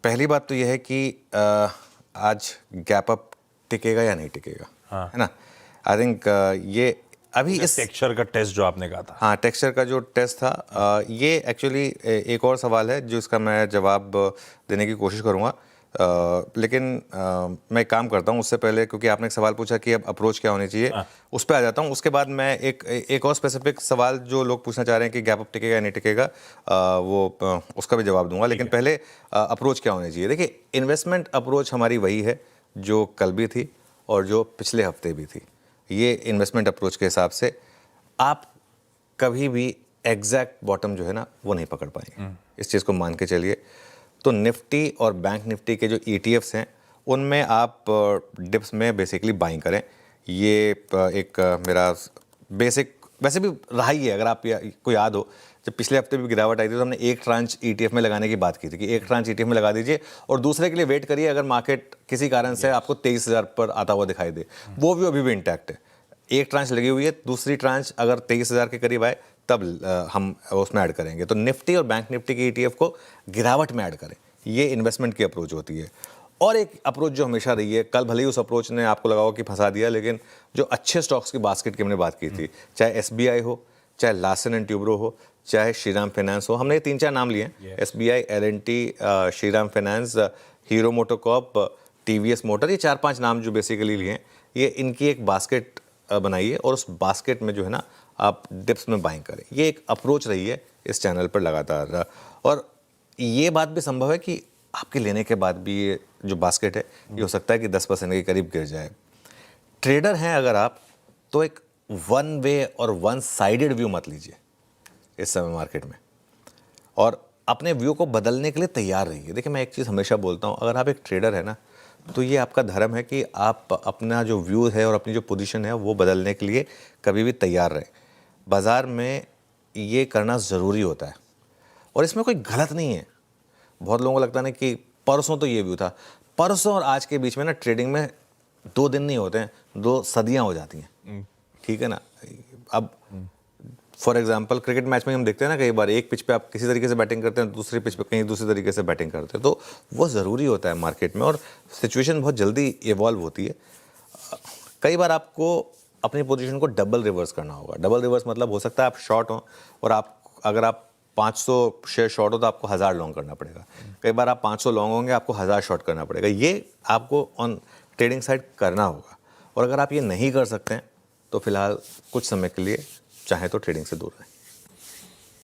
पहली बात तो यह है कि आज गैप अप टिकेगा या नहीं टिकेगा, हाँ। है ना। आई थिंक ये अभी इस टेक्सचर का टेस्ट जो आपने कहा था, हाँ, टेक्सचर का जो टेस्ट था, ये एक्चुअली एक और सवाल है जिसका मैं जवाब देने की कोशिश करूँगा। लेकिन मैं एक काम करता हूँ उससे पहले, क्योंकि आपने एक सवाल पूछा कि अब अप्रोच क्या होनी चाहिए, उस पर आ जाता हूँ। उसके बाद मैं एक और स्पेसिफिक सवाल जो लोग पूछना चाह रहे हैं कि गैप अप टिकेगा या नहीं टिकेगा, उसका भी जवाब दूंगा। लेकिन पहले अप्रोच क्या होनी चाहिए। देखिए, इन्वेस्टमेंट अप्रोच हमारी वही है जो कल भी थी और जो पिछले हफ्ते भी थी। ये इन्वेस्टमेंट अप्रोच के हिसाब से आप कभी भी एग्जैक्ट बॉटम जो है ना वो नहीं पकड़ पाएंगे, इस चीज़ को मान के चलिए। तो निफ्टी और बैंक निफ्टी के जो ETFs हैं उनमें आप डिप्स में बेसिकली बाइंग करें। ये एक मेरा बेसिक वैसे भी रहा ही है। अगर आप को याद हो, जब पिछले हफ्ते भी गिरावट आई थी तो हमने एक ट्रांच ETF में लगाने की बात की थी कि एक ट्रांच ETF में लगा दीजिए और दूसरे के लिए वेट करिए अगर मार्केट किसी कारण से आपको 23,000 पर आता हुआ दिखाई दे। वो भी अभी भी इंटैक्ट है। एक ट्रांच लगी हुई है, दूसरी ट्रांच अगर 23,000 के करीब आए तब हम उसमें ऐड करेंगे। तो निफ्टी और बैंक निफ्टी के ETF को गिरावट में ऐड करें, ये इन्वेस्टमेंट की अप्रोच होती है। और एक अप्रोच जो हमेशा रही है, कल भले ही उस अप्रोच ने आपको लगा हो कि फंसा दिया, लेकिन जो अच्छे स्टॉक्स की बास्केट की हमने बात की थी, चाहे SBI हो, चाहे लार्सन एंड ट्यूब्रो हो, चाहे श्रीराम फाइनेंस हो, हमने ये 3-4 नाम लिए हैं, SBI, L&T, Shriram finance, hero MotoCorp, TVS motor, ये 4-5 नाम जो बेसिकली लिए हैं, ये इनकी एक बास्केट बनाइए और उस बास्केट में जो है ना आप डिप्स में बाइंग करें। ये एक अप्रोच रही है इस चैनल पर लगातार। और ये बात भी संभव है कि आपके लेने के बाद भी ये जो बास्केट है ये हो सकता है कि 10% के करीब गिर जाए। ट्रेडर हैं अगर आप, तो एक वन वे और वन साइडेड व्यू मत लीजिए इस समय मार्केट में, और अपने व्यू को बदलने के लिए तैयार रहिए। देखिए, मैं एक चीज़ हमेशा बोलता हूँ, अगर आप एक ट्रेडर है ना, तो ये आपका धर्म है कि आप अपना जो व्यू है और अपनी जो पोजीशन है वो बदलने के लिए कभी भी तैयार रहें। बाज़ार में ये करना ज़रूरी होता है और इसमें कोई गलत नहीं है। बहुत लोगों को लगता है ना कि परसों तो ये व्यू था, परसों और आज के बीच में ना ट्रेडिंग में 2 दिन नहीं होते हैं, 2 सदियाँ हो जाती हैं, ठीक है ना। अब फॉर एग्जाम्पल क्रिकेट मैच में हम देखते हैं ना, कई बार एक पिच पे आप किसी तरीके से बैटिंग करते हैं, दूसरी पिच पे कहीं दूसरे तरीके से बैटिंग करते हैं। तो वो ज़रूरी होता है मार्केट में, और सिचुएशन बहुत जल्दी इवॉल्व होती है। कई बार आपको अपनी पोजीशन को डबल रिवर्स करना होगा। डबल रिवर्स मतलब हो सकता है आप शॉर्ट हो और अगर आप 500 शेयर शॉर्ट हो तो आपको 1000 लॉन्ग करना पड़ेगा। कई बार आप 500 लॉन्ग होंगे, आपको 1000 शॉर्ट करना पड़ेगा। ये आपको ऑन ट्रेडिंग साइड करना होगा, और अगर आप ये नहीं कर सकते हैं तो फिलहाल कुछ समय के लिए चाहे तो ट्रेडिंग से दूर रहें।